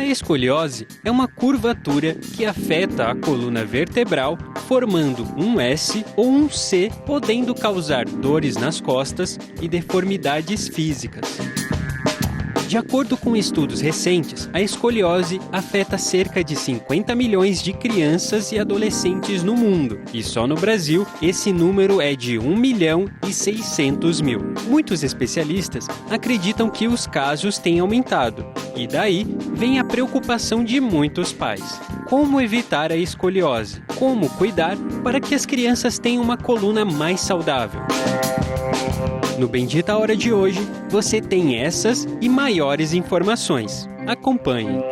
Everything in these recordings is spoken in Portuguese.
escoliose é uma curvatura que afeta a coluna vertebral, formando um S ou um C, podendo causar dores nas costas e deformidades físicas. De acordo com estudos recentes, a escoliose afeta cerca de 50 milhões de crianças e adolescentes no mundo, e só no Brasil esse número é de 1.600.000. Muitos especialistas acreditam que os casos têm aumentado, e daí vem a preocupação de muitos pais. Como evitar a escoliose? Como cuidar para que as crianças tenham uma coluna mais saudável? No Bendita Hora de hoje, você tem essas e maiores informações. Acompanhe.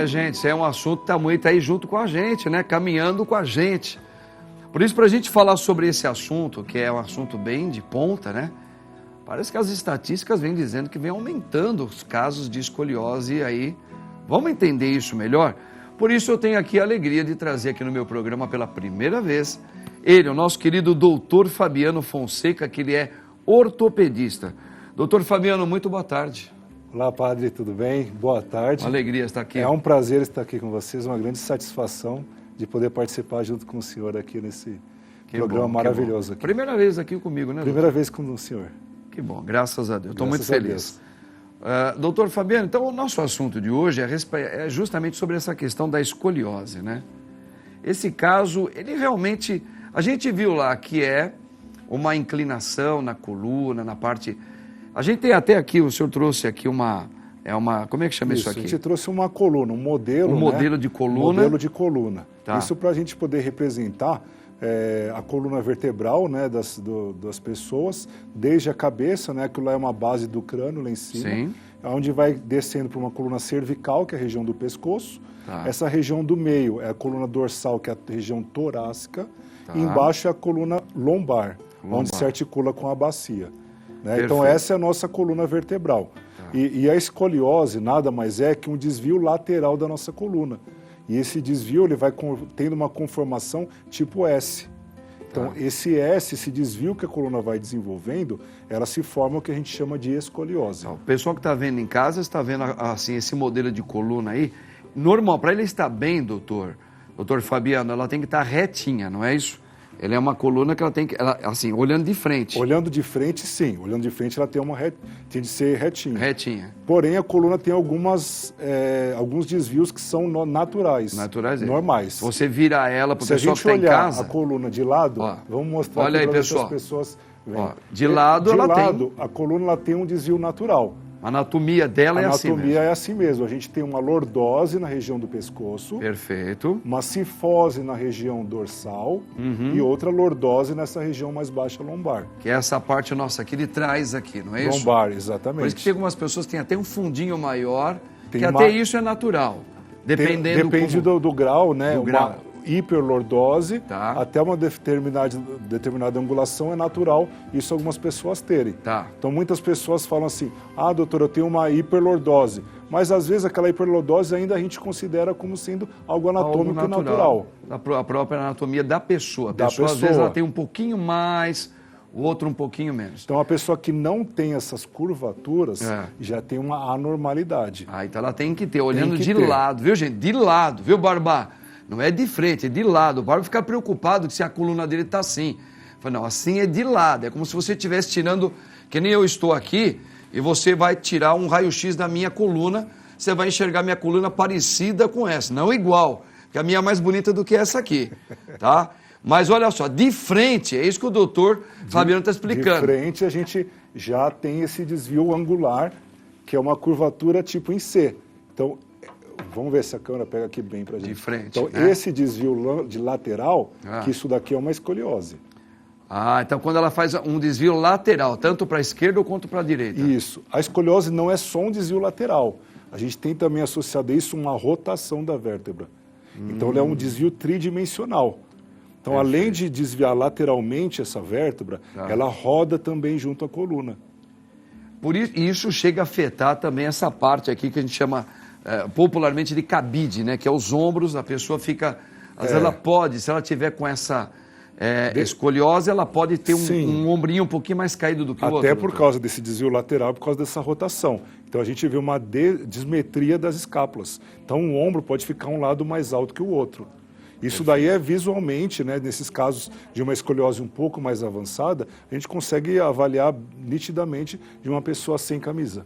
Gente, isso é um assunto que está muito aí junto com a gente, né? Caminhando com a gente. Por isso, para a gente falar sobre esse assunto, que é um assunto bem de ponta, né? Parece que as estatísticas vêm dizendo que vem aumentando os casos de escoliose e aí. Vamos entender isso melhor? Por isso, eu tenho aqui a alegria de trazer aqui no meu programa pela primeira vez ele, o nosso querido doutor Fabiano Fonseca, que ele é ortopedista. Doutor Fabiano, muito boa tarde. Olá, padre, tudo bem? Boa tarde. Uma alegria estar aqui. É um prazer estar aqui com vocês, uma grande satisfação de poder participar junto com o senhor aqui nesse programa maravilhoso aqui. Primeira vez aqui comigo, né, Primeira vez com o senhor. Que bom, graças a Deus. Estou muito feliz. Doutor Fabiano, então o nosso assunto de hoje é justamente sobre essa questão da escoliose, né? Esse caso, ele realmente... A gente viu lá que é uma inclinação na coluna, na parte... A gente tem até aqui, o senhor trouxe aqui uma... Como é que chama isso aqui? A gente trouxe uma coluna, um modelo, modelo de coluna. Um modelo de coluna. Tá. Isso para a gente poder representar a coluna vertebral, né, das pessoas, desde a cabeça, né, aquilo lá é uma base do crânio lá em cima. Sim. Onde vai descendo para uma coluna cervical, que é a região do pescoço. Tá. Essa região do meio é a coluna dorsal, que é a região torácica. Tá. E embaixo é a coluna lombar, onde se articula com a bacia. Né? Então essa é a nossa coluna vertebral. Tá. E a escoliose nada mais é que um desvio lateral da nossa coluna. E esse desvio ele vai tendo uma conformação tipo S. Então esse S, esse desvio que a coluna vai desenvolvendo, ela se forma o que a gente chama de escoliose. O pessoal que está vendo em casa, está vendo assim, esse modelo de coluna aí, normal, para ele estar bem, doutor Fabiano, ela tem que estar retinha, não é isso? Ela é uma coluna que ela tem que, assim, olhando de frente. Olhando de frente, sim. Olhando de frente, ela tem de ser retinha. Retinha. Porém, a coluna tem alguns desvios que são naturais. Naturais? Normais. Se você virar ela para o pessoal que está em casa... Se a gente olhar a coluna de lado, vamos mostrar olha aí, pessoal. As pessoas veem. Ó, de lado, a coluna ela tem um desvio natural. A anatomia dela é assim mesmo. A anatomia é assim mesmo. A gente tem uma lordose na região do pescoço. Perfeito. Uma cifose na região dorsal e outra lordose nessa região mais baixa lombar. Que é essa parte nossa aqui de trás aqui, não é isso? Lombar, exatamente. Por isso que tem algumas pessoas que têm até um fundinho maior, até isso é natural. Depende do grau, né? Do grau. Hiperlordose, até uma determinada angulação é natural, isso algumas pessoas terem. Tá. Então muitas pessoas falam assim, doutor, eu tenho uma hiperlordose, mas às vezes aquela hiperlordose ainda a gente considera como sendo algo anatômico e natural. A própria anatomia da pessoa. Às vezes ela tem um pouquinho mais, o outro um pouquinho menos. Então a pessoa que não tem essas curvaturas já tem uma anormalidade. Então ela tem que ter, olhando de lado, viu gente? De lado, viu Barba? Não é de frente, é de lado. O Barba fica preocupado se a coluna dele está assim. Fala, não, assim é de lado. É como se você estivesse tirando, que nem eu estou aqui, e você vai tirar um raio-x da minha coluna, você vai enxergar minha coluna parecida com essa, não igual, porque a minha é mais bonita do que essa aqui, tá? Mas olha só, de frente, é isso que o doutor Fabiano está explicando. De frente a gente já tem esse desvio angular, que é uma curvatura tipo em C. Então, vamos ver se a câmera pega aqui bem pra gente. De frente. Então, esse desvio de lateral, que isso daqui é uma escoliose. Então quando ela faz um desvio lateral, tanto para a esquerda quanto para a direita. Isso. A escoliose não é só um desvio lateral. A gente tem também associado a isso uma rotação da vértebra. Então, ele é um desvio tridimensional. Então, além de desviar lateralmente essa vértebra, ela roda também junto à coluna. Por isso chega a afetar também essa parte aqui que a gente chama popularmente de cabide, né? Que é os ombros, a pessoa fica... Às vezes ela pode, se ela tiver com essa escoliose, ela pode ter Sim. um ombrinho um pouquinho mais caído do que o outro. Até por causa desse desvio lateral, por causa dessa rotação. Então a gente vê uma dismetria das escápulas. Então o ombro pode ficar um lado mais alto que o outro. Isso daí é visualmente, né, nesses casos de uma escoliose um pouco mais avançada, a gente consegue avaliar nitidamente de uma pessoa sem camisa.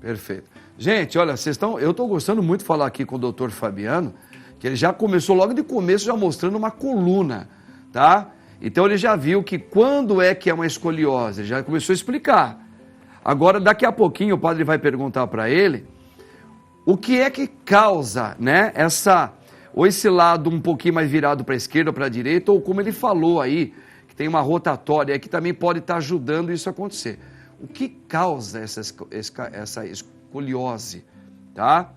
Perfeito. Gente, olha, eu estou gostando muito de falar aqui com o doutor Fabiano, que ele já começou logo de começo já mostrando uma coluna, tá? Então ele já viu que quando é que é uma escoliose, ele já começou a explicar. Agora, daqui a pouquinho, o padre vai perguntar para ele o que é que causa, né, ou esse lado um pouquinho mais virado para a esquerda ou para a direita, ou como ele falou aí, que tem uma rotatória que também pode estar ajudando isso a acontecer. O que causa essa escoliose, tá?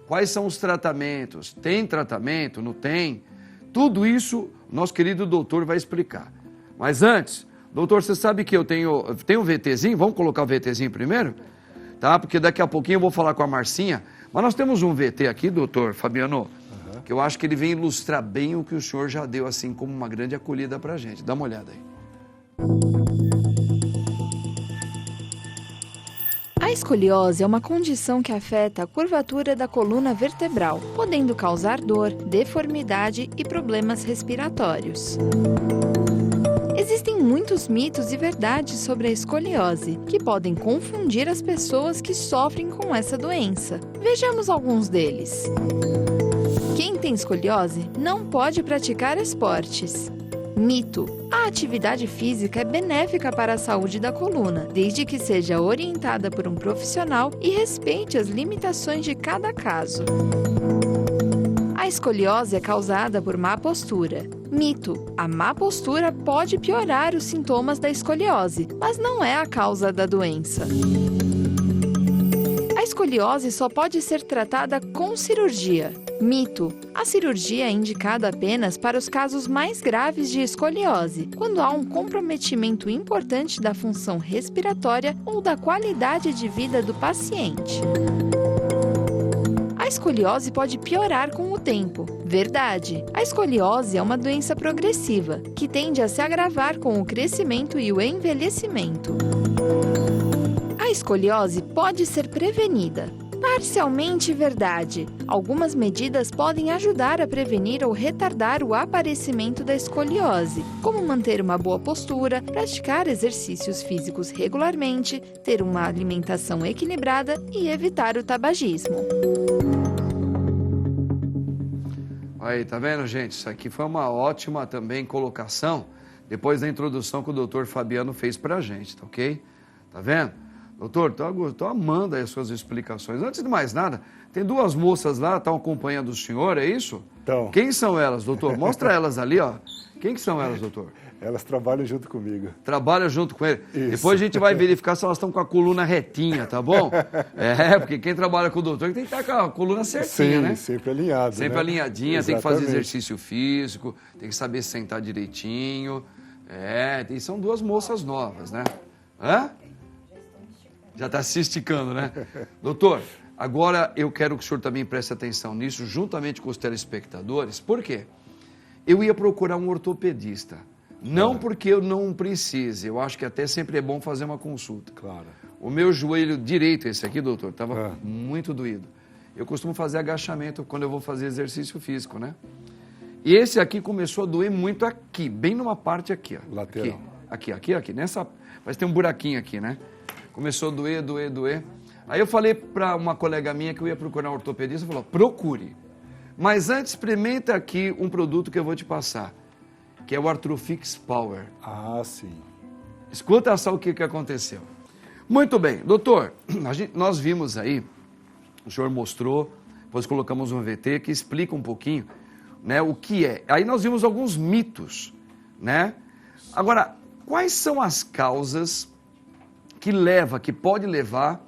Quais são os tratamentos? Tem tratamento? Não tem? Tudo isso, nosso querido doutor vai explicar. Mas antes, doutor, você sabe que eu tenho um VTzinho? Vamos colocar o VTzinho primeiro? Tá? Porque daqui a pouquinho eu vou falar com a Marcinha. Mas nós temos um VT aqui, doutor Fabiano, que eu acho que ele vem ilustrar bem o que o senhor já deu, assim, como uma grande acolhida pra gente. Dá uma olhada aí. A escoliose é uma condição que afeta a curvatura da coluna vertebral, podendo causar dor, deformidade e problemas respiratórios. Existem muitos mitos e verdades sobre a escoliose, que podem confundir as pessoas que sofrem com essa doença. Vejamos alguns deles. Quem tem escoliose não pode praticar esportes. Mito: a atividade física é benéfica para a saúde da coluna, desde que seja orientada por um profissional e respeite as limitações de cada caso. A escoliose é causada por má postura. Mito: a má postura pode piorar os sintomas da escoliose, mas não é a causa da doença. A escoliose só pode ser tratada com cirurgia. Mito: a cirurgia é indicada apenas para os casos mais graves de escoliose, quando há um comprometimento importante da função respiratória ou da qualidade de vida do paciente. A escoliose pode piorar com o tempo. Verdade. A escoliose é uma doença progressiva, que tende a se agravar com o crescimento e o envelhecimento. A escoliose pode ser prevenida. Parcialmente verdade. Algumas medidas podem ajudar a prevenir ou retardar o aparecimento da escoliose, como manter uma boa postura, praticar exercícios físicos regularmente, ter uma alimentação equilibrada e evitar o tabagismo. Aí, tá vendo, gente? Isso aqui foi uma ótima também colocação, depois da introdução que o doutor Fabiano fez pra gente, tá ok? Tá vendo? Doutor, tô amando aí as suas explicações. Antes de mais nada, tem duas moças lá, estão acompanhando o senhor, é isso? Então. Quem são elas, doutor? Mostra elas ali, ó. Quem que são elas, doutor? Elas trabalham junto comigo. Trabalham junto com ele. Isso. Depois a gente vai verificar se elas estão com a coluna retinha, tá bom? Porque quem trabalha com o doutor tem que estar com a coluna certinha, Sim, né? sempre alinhado. Sempre né? alinhadinha, Exatamente. tem que fazer exercício físico, tem que saber sentar direitinho. E são duas moças novas, né? Hã? Já está se esticando, né? Doutor, agora eu quero que o senhor também preste atenção nisso, juntamente com os telespectadores. Por quê? Eu ia procurar um ortopedista. Não porque eu não precise, eu acho que até sempre é bom fazer uma consulta. Claro. O meu joelho direito, esse aqui, doutor, estava muito doído. Eu costumo fazer agachamento quando eu vou fazer exercício físico, né? E esse aqui começou a doer muito aqui, bem numa parte aqui, ó. Lateral. Aqui, nessa... Mas tem um buraquinho aqui, né? Começou a doer. Aí eu falei para uma colega minha que eu ia procurar um ortopedista, falou, procure. Mas antes, experimenta aqui um produto que eu vou te passar, que é o Artrofix Power. Ah, sim. Escuta só o que aconteceu. Muito bem, doutor, nós vimos aí, o senhor mostrou, depois colocamos um VT que explica um pouquinho, né, o que é. Aí nós vimos alguns mitos, né? Agora, quais são as causas que pode levar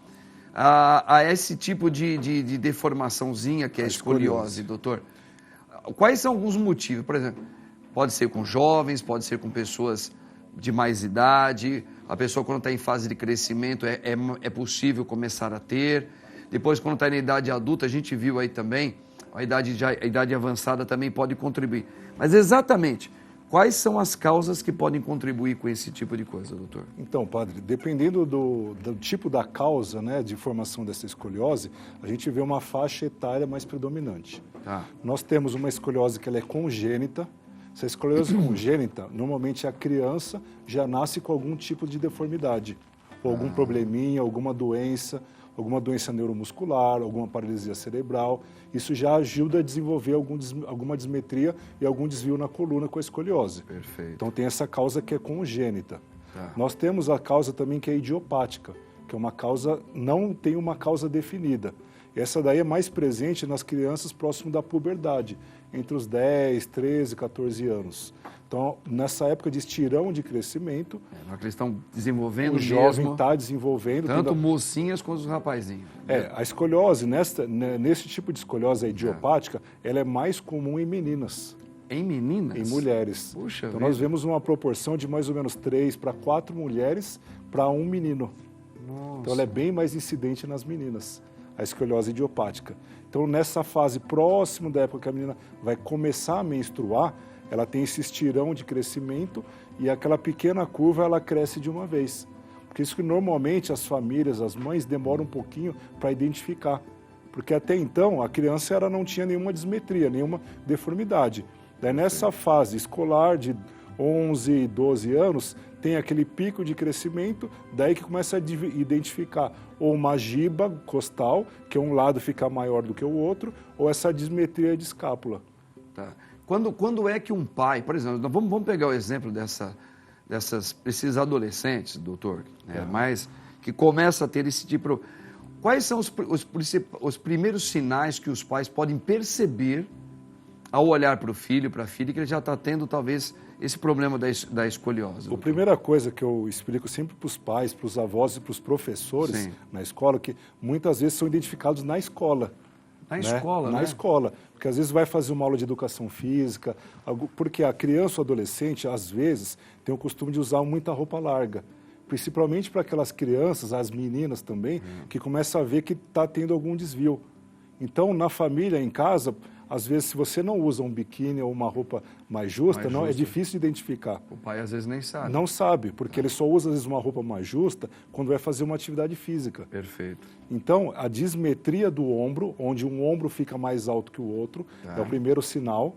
a esse tipo de deformaçãozinha que é a escoliose, doutor? Quais são alguns motivos? Por exemplo, pode ser com jovens, pode ser com pessoas de mais idade, a pessoa quando está em fase de crescimento é possível começar a ter, depois quando está na idade adulta, a gente viu aí também, a idade avançada também pode contribuir. Mas exatamente, Quais são as causas que podem contribuir com esse tipo de coisa, doutor? Então, padre, dependendo do tipo da causa, né, de formação dessa escoliose, a gente vê uma faixa etária mais predominante. Tá. Nós temos uma escoliose que ela é congênita. Essa escoliose congênita, normalmente a criança já nasce com algum tipo de deformidade, ou algum probleminha, alguma doença neuromuscular, alguma paralisia cerebral. Isso já ajuda a desenvolver alguma dismetria e algum desvio na coluna com a escoliose. Perfeito. Então tem essa causa que é congênita. Tá. Nós temos a causa também que é idiopática, que é uma causa, não tem uma causa definida. Essa daí é mais presente nas crianças próximo da puberdade, entre os 10, 13, 14 anos. Então, nessa época de estirão de crescimento, que eles estão desenvolvendo o jovem está desenvolvendo. Tanto mocinhas quanto os rapazinhos. A escoliose, nesse tipo de escoliose idiopática, ela é mais comum em meninas. Em meninas? Em mulheres. Puxa então, vida. nós vemos uma proporção de mais ou menos 3 para 4 mulheres para 1 menino. Nossa. Então, ela é bem mais incidente nas meninas, a escoliose idiopática. Então, nessa fase próximo da época que a menina vai começar a menstruar, ela tem esse estirão de crescimento e aquela pequena curva, ela cresce de uma vez. Por isso que, normalmente, as famílias, as mães, demoram um pouquinho para identificar. Porque, até então, a criança ela não tinha nenhuma dismetria, nenhuma deformidade. Daí, nessa fase escolar de 11, 12 anos, tem aquele pico de crescimento, daí que começa a identificar ou uma giba costal, que um lado fica maior do que o outro, ou essa dismetria de escápula. Tá. Quando é que um pai, por exemplo, vamos pegar o exemplo desses adolescentes, doutor, né, mas que começa a ter esse tipo... Quais são os primeiros sinais que os pais podem perceber ao olhar para o filho, para a filha, que ele já está tendo, talvez, esse problema da escoliose? A primeira coisa que eu explico sempre para os pais, para os avós e para os professores Sim. na escola, que muitas vezes são identificados na escola. Na escola, né? Na escola. Porque às vezes vai fazer uma aula de educação física, porque a criança ou adolescente, às vezes, tem o costume de usar muita roupa larga. Principalmente para aquelas crianças, as meninas também, que começam a ver que está tendo algum desvio. Então, na família, em casa, às vezes, se você não usa um biquíni ou uma roupa mais justa, é difícil de identificar. O pai, às vezes, nem sabe. Não sabe, porque ele só usa, às vezes, uma roupa mais justa quando vai fazer uma atividade física. Perfeito. Então, a dismetria do ombro, onde um ombro fica mais alto que o outro, é o primeiro sinal.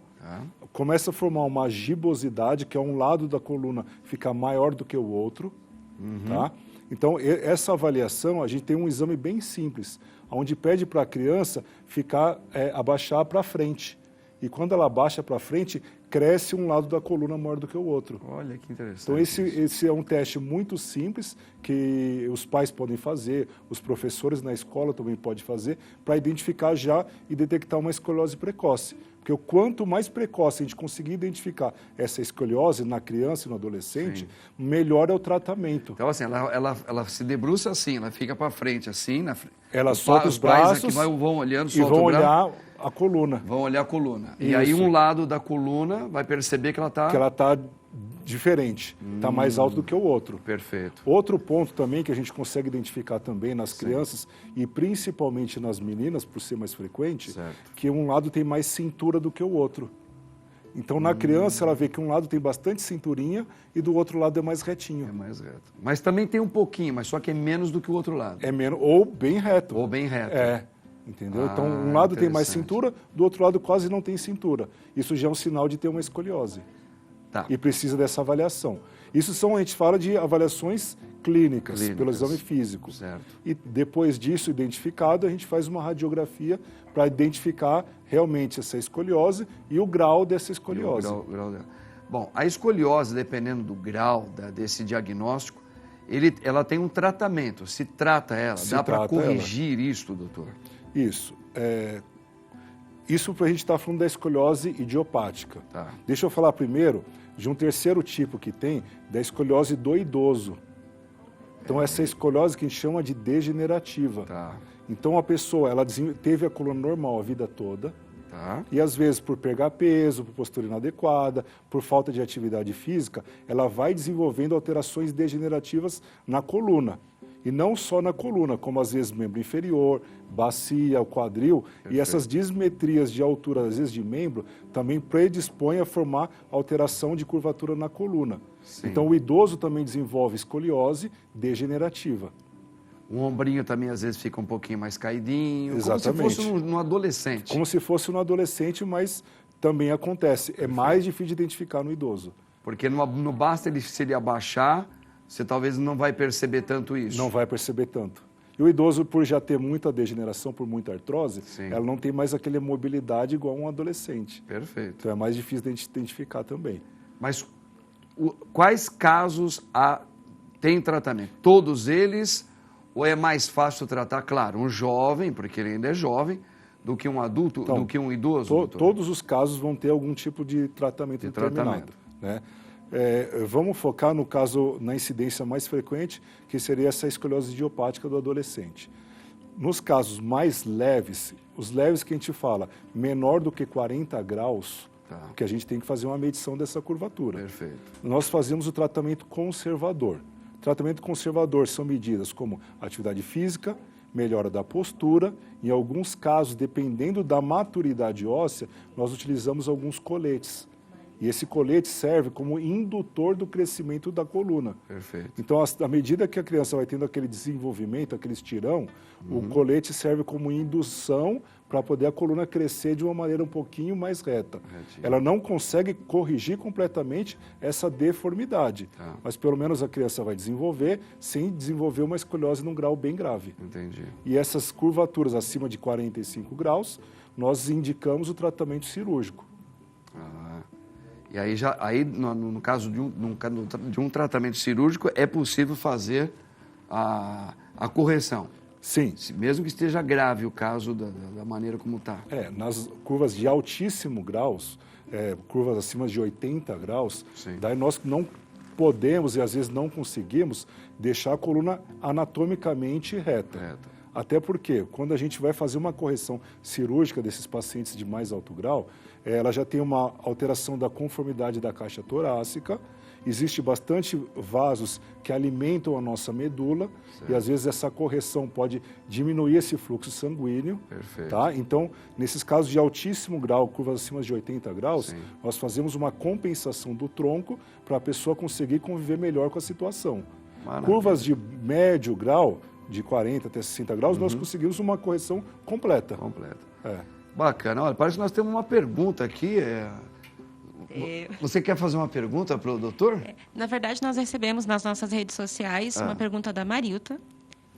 Começa a formar uma gibosidade, que é um lado da coluna fica maior do que o outro. Tá? Então, essa avaliação, a gente tem um exame bem simples, onde pede para a criança abaixar para frente. E quando ela abaixa para frente, cresce um lado da coluna maior do que o outro. Olha que interessante. Então, esse é um teste muito simples que os pais podem fazer, os professores na escola também podem fazer, para identificar já e detectar uma escoliose precoce. Porque o quanto mais precoce a gente conseguir identificar essa escoliose na criança e no adolescente, melhor é o tratamento. Então, assim, ela se debruça assim, ela fica para frente, assim, na frente. Ela solta os braços aqui vão olhando, e vão olhar a coluna. Vão olhar a coluna. Isso. E aí um lado da coluna vai perceber que ela está... Que ela está diferente, está mais alto do que o outro. Perfeito. Outro ponto também que a gente consegue identificar também nas crianças e principalmente nas meninas, por ser mais frequente, que um lado tem mais cintura do que o outro. Então, na criança, ela vê que um lado tem bastante cinturinha e do outro lado é mais retinho. É mais reto. Mas também tem um pouquinho, mas só que é menos do que o outro lado. É menos, ou bem reto. Ou bem reto. Entendeu? Então, um lado tem mais cintura, do outro lado quase não tem cintura. Isso já é um sinal de ter uma escoliose. Tá. E precisa dessa avaliação. Isso a gente fala de avaliações clínicas. Pelo exame físico. Certo. E depois disso, identificado, a gente faz uma radiografia para identificar realmente essa escoliose e o grau dessa escoliose. Grau dela. Bom, a escoliose, dependendo do grau desse diagnóstico, ela tem um tratamento. Se trata ela, dá para corrigir isso, doutor? Isso. Isso a gente está falando da escoliose idiopática. Tá. Deixa eu falar primeiro de um terceiro tipo que tem, da escoliose do idoso. Então, essa escoliose que a gente chama de degenerativa. Tá. Então, a pessoa teve a coluna normal a vida toda, tá. E às vezes por pegar peso, por postura inadequada, por falta de atividade física, ela vai desenvolvendo alterações degenerativas na coluna. E não só na coluna, como às vezes membro inferior, bacia, o quadril. Perfeito. E essas dismetrias de altura, às vezes de membro, também predispõem a formar alteração de curvatura na coluna. Sim. Então o idoso também desenvolve escoliose degenerativa. O ombrinho também às vezes fica um pouquinho mais caidinho. Exatamente. Como se fosse no adolescente. Como se fosse no adolescente, mas também acontece. É mais difícil de identificar no idoso. Porque não basta se ele abaixar, você talvez não vai perceber tanto isso. Não vai perceber tanto. E o idoso, por já ter muita degeneração, por muita artrose, Sim. ela não tem mais aquela mobilidade igual um adolescente. Perfeito. Então é mais difícil de identificar também. Mas quais casos tem tratamento? Todos eles, ou é mais fácil tratar, claro, um jovem, porque ele ainda é jovem, do que um adulto, então, do que um idoso? Todos os casos vão ter algum tipo de tratamento determinado. Né? Vamos focar no caso, na incidência mais frequente, que seria essa escoliose idiopática do adolescente. Nos casos mais leves, os leves que a gente fala, menor do que 40 graus, que a gente tem que fazer uma medição dessa curvatura. Perfeito. Nós fazemos o tratamento conservador. Tratamento conservador são medidas como atividade física, melhora da postura, em alguns casos, dependendo da maturidade óssea, nós utilizamos alguns coletes. E esse colete serve como indutor do crescimento da coluna. Perfeito. Então, à medida que a criança vai tendo aquele desenvolvimento, aquele estirão, o colete serve como indução para poder a coluna crescer de uma maneira um pouquinho mais reta. Retinho. Ela não consegue corrigir completamente essa deformidade, mas pelo menos a criança vai desenvolver sem desenvolver uma escoliose num grau bem grave. Entendi. E essas curvaturas acima de 45 graus, nós indicamos o tratamento cirúrgico. E aí no caso de um tratamento cirúrgico, é possível fazer a correção? Sim. Mesmo que esteja grave o caso da maneira como está. Nas curvas de altíssimo graus, curvas acima de 80 graus, Sim. daí nós não podemos e às vezes não conseguimos deixar a coluna anatomicamente reta. Até porque, quando a gente vai fazer uma correção cirúrgica desses pacientes de mais alto grau, ela já tem uma alteração da conformidade da caixa torácica, existe bastante vasos que alimentam a nossa medula, certo. E às vezes essa correção pode diminuir esse fluxo sanguíneo. Perfeito. Tá? Então, nesses casos de altíssimo grau, curvas acima de 80 graus, Sim. nós fazemos uma compensação do tronco para a pessoa conseguir conviver melhor com a situação. Maravilha. Curvas de médio grau, de 40 até 60 graus, nós conseguimos uma correção completa. Bacana. Olha, parece que nós temos uma pergunta aqui. Você quer fazer uma pergunta para o doutor? Na verdade, nós recebemos nas nossas redes sociais uma pergunta da Marilta.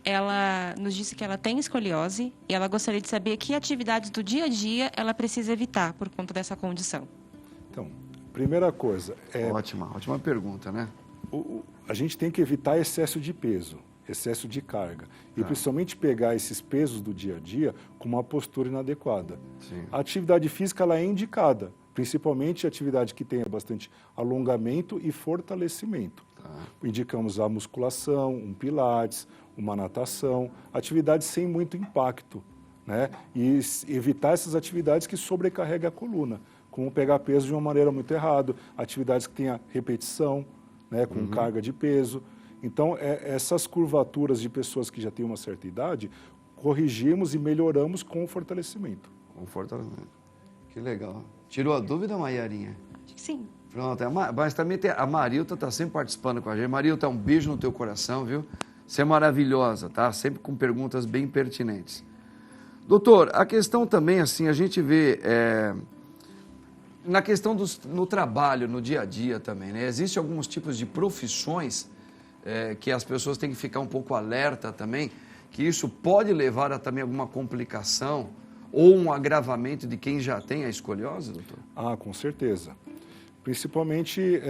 Ela nos disse que ela tem escoliose e ela gostaria de saber que atividades do dia a dia ela precisa evitar por conta dessa condição. Então, primeira coisa... Ótima pergunta, né? A gente tem que evitar excesso de peso, excesso de carga. E principalmente pegar esses pesos do dia a dia com uma postura inadequada. Sim. A atividade física ela é indicada, principalmente a atividade que tenha bastante alongamento e fortalecimento. Indicamos a musculação, um pilates, uma natação, atividades sem muito impacto, né? E evitar essas atividades que sobrecarregam a coluna, como pegar peso de uma maneira muito errada, atividades que tenha repetição, né, com carga de peso. Então, essas curvaturas de pessoas que já têm uma certa idade, corrigimos e melhoramos com o fortalecimento. Com fortalecimento. Que legal. Tirou a dúvida, Maiarinha? Acho que sim. Pronto. Mas também a Marilta está sempre participando com a gente. Marilta, um beijo no teu coração, viu? Você é maravilhosa, tá? Sempre com perguntas bem pertinentes. Doutor, a questão também, assim, a gente vê... na questão no trabalho, no dia a dia também, né? Existem alguns tipos de profissões que as pessoas têm que ficar um pouco alerta também, que isso pode levar a também alguma complicação ou um agravamento de quem já tem a escoliose, doutor? Com certeza. Principalmente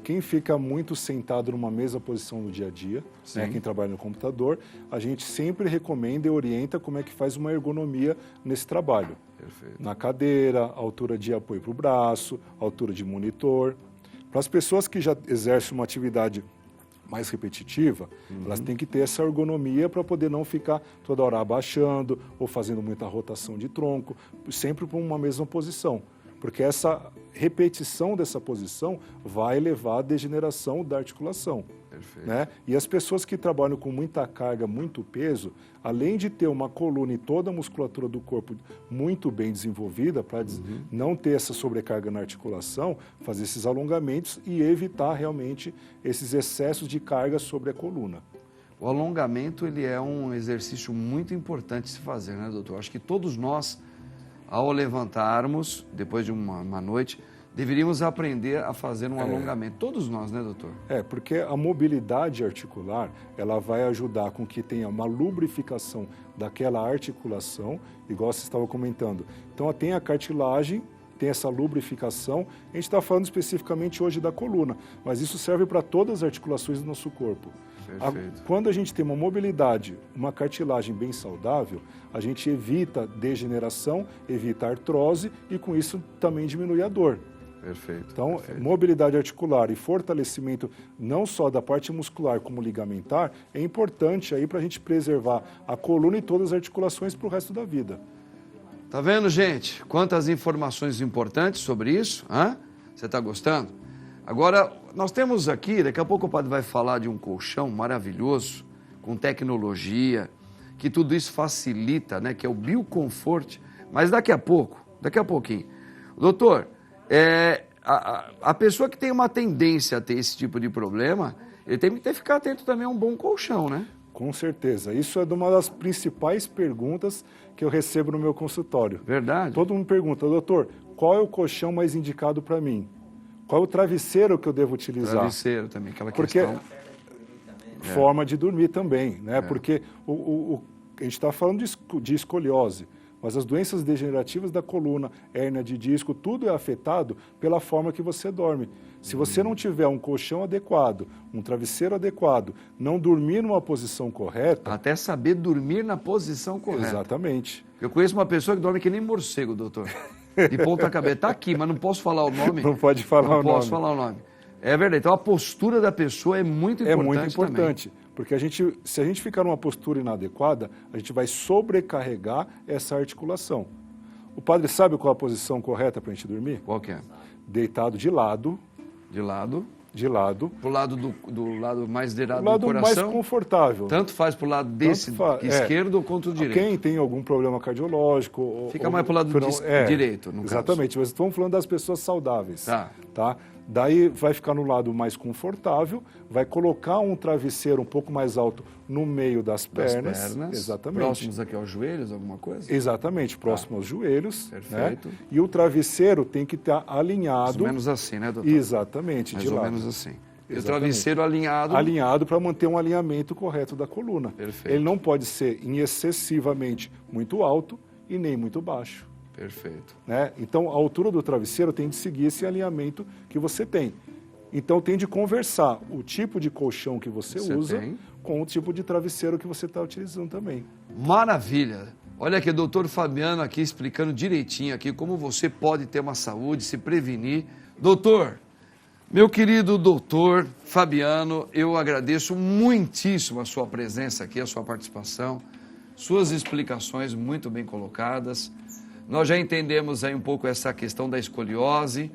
quem fica muito sentado numa mesma posição no dia a dia, né, quem trabalha no computador, a gente sempre recomenda e orienta como é que faz uma ergonomia nesse trabalho. Perfeito. Na cadeira, altura de apoio para o braço, altura de monitor. Para as pessoas que já exercem uma atividade mais repetitiva, elas têm que ter essa ergonomia para poder não ficar toda hora abaixando ou fazendo muita rotação de tronco, sempre para uma mesma posição. porque essa repetição dessa posição vai levar à degeneração da articulação. Perfeito. Né? E as pessoas que trabalham com muita carga, muito peso, além de ter uma coluna e toda a musculatura do corpo muito bem desenvolvida, para não ter essa sobrecarga na articulação, fazer esses alongamentos e evitar realmente esses excessos de carga sobre a coluna. O alongamento, ele é um exercício muito importante de se fazer, né, doutor? Acho que todos nós, ao levantarmos, depois de uma noite, deveríamos aprender a fazer um alongamento. Todos nós, né, doutor? Porque a mobilidade articular, ela vai ajudar com que tenha uma lubrificação daquela articulação, igual você estava comentando. Então, tem a cartilagem, tem essa lubrificação. A gente está falando especificamente hoje da coluna, mas isso serve para todas as articulações do nosso corpo. Perfeito. Quando a gente tem uma mobilidade, uma cartilagem bem saudável, a gente evita degeneração, evita artrose e com isso também diminui a dor. Perfeito. Então, perfeito. mobilidade articular e fortalecimento não só da parte muscular como ligamentar é importante aí para a gente preservar a coluna e todas as articulações para o resto da vida. Tá vendo, gente? Quantas informações importantes sobre isso, hã? Você está gostando? Agora, nós temos aqui, daqui a pouco o padre vai falar de um colchão maravilhoso, com tecnologia, que tudo isso facilita, né? Que é o Biocomfort, mas daqui a pouquinho. Doutor, a pessoa que tem uma tendência a ter esse tipo de problema, ele tem que ficar atento também a um bom colchão, né? Com certeza. Isso é uma das principais perguntas que eu recebo no meu consultório. Verdade. Todo mundo pergunta, doutor, qual é o colchão mais indicado para mim? Qual é o travesseiro que eu devo utilizar? Travesseiro também, aquela Porque questão. Forma de dormir também, né? Porque a gente está falando de escoliose, mas as doenças degenerativas da coluna, hérnia de disco, tudo é afetado pela forma que você dorme. Se você não tiver um colchão adequado, um travesseiro adequado, não dormir numa posição correta... Até saber dormir na posição correta. Exatamente. Eu conheço uma pessoa que dorme que nem morcego, doutor. De ponta cabeça. Está aqui, mas não posso falar o nome. Não pode falar o nome. Não posso falar o nome. É verdade. Então a postura da pessoa é muito importante. É muito importante. Também. Porque se a gente ficar numa postura inadequada, a gente vai sobrecarregar essa articulação. O padre sabe qual a posição correta para a gente dormir? Qual que é? Deitado de lado. De lado. De lado. Pro lado do lado mais direito do lado coração. mais confortável. Tanto faz pro lado desse esquerdo quanto direito. Quem tem algum problema cardiológico... Fica mais pro lado direito, no caso. Exatamente, mas estamos falando das pessoas saudáveis. Tá? Daí vai ficar no lado mais confortável, vai colocar um travesseiro um pouco mais alto no meio das pernas. Exatamente. Próximos aqui aos joelhos, alguma coisa? Exatamente, próximo aos joelhos. Perfeito. Né? E o travesseiro tem que estar alinhado. Mais ou menos assim, né, doutor? Exatamente, mais de lado. Mais ou menos assim. E Exatamente. o travesseiro alinhado? Alinhado para manter um alinhamento correto da coluna. Perfeito. Ele não pode ser excessivamente muito alto e nem muito baixo. Perfeito. Né? Então, a altura do travesseiro tem de seguir esse alinhamento que você tem. Então, tem de conversar o tipo de colchão que você usa com o tipo de travesseiro que você está utilizando também. Maravilha! Olha aqui, doutor Fabiano aqui explicando direitinho aqui como você pode ter uma saúde, se prevenir. Doutor, meu querido doutor Fabiano, eu agradeço muitíssimo a sua presença aqui, a sua participação, suas explicações muito bem colocadas. Nós já entendemos aí um pouco essa questão da escoliose,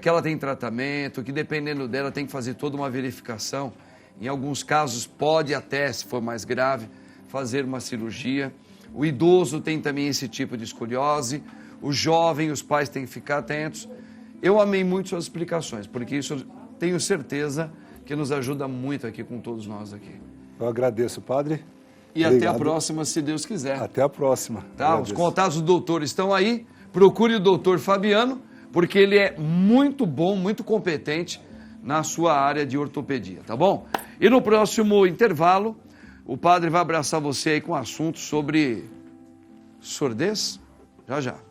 que ela tem tratamento, que dependendo dela tem que fazer toda uma verificação. Em alguns casos pode até, se for mais grave, fazer uma cirurgia. O idoso tem também esse tipo de escoliose, o jovem, os pais têm que ficar atentos. Eu amei muito suas explicações, porque isso eu tenho certeza que nos ajuda muito aqui com todos nós aqui. Eu agradeço, padre. E obrigado. Até a próxima, se Deus quiser. Até a próxima. Tá, os contatos do doutor estão aí. Procure o doutor Fabiano, porque ele é muito bom, muito competente na sua área de ortopedia, tá bom? E no próximo intervalo, o padre vai abraçar você aí com assuntos sobre surdez. Já, já.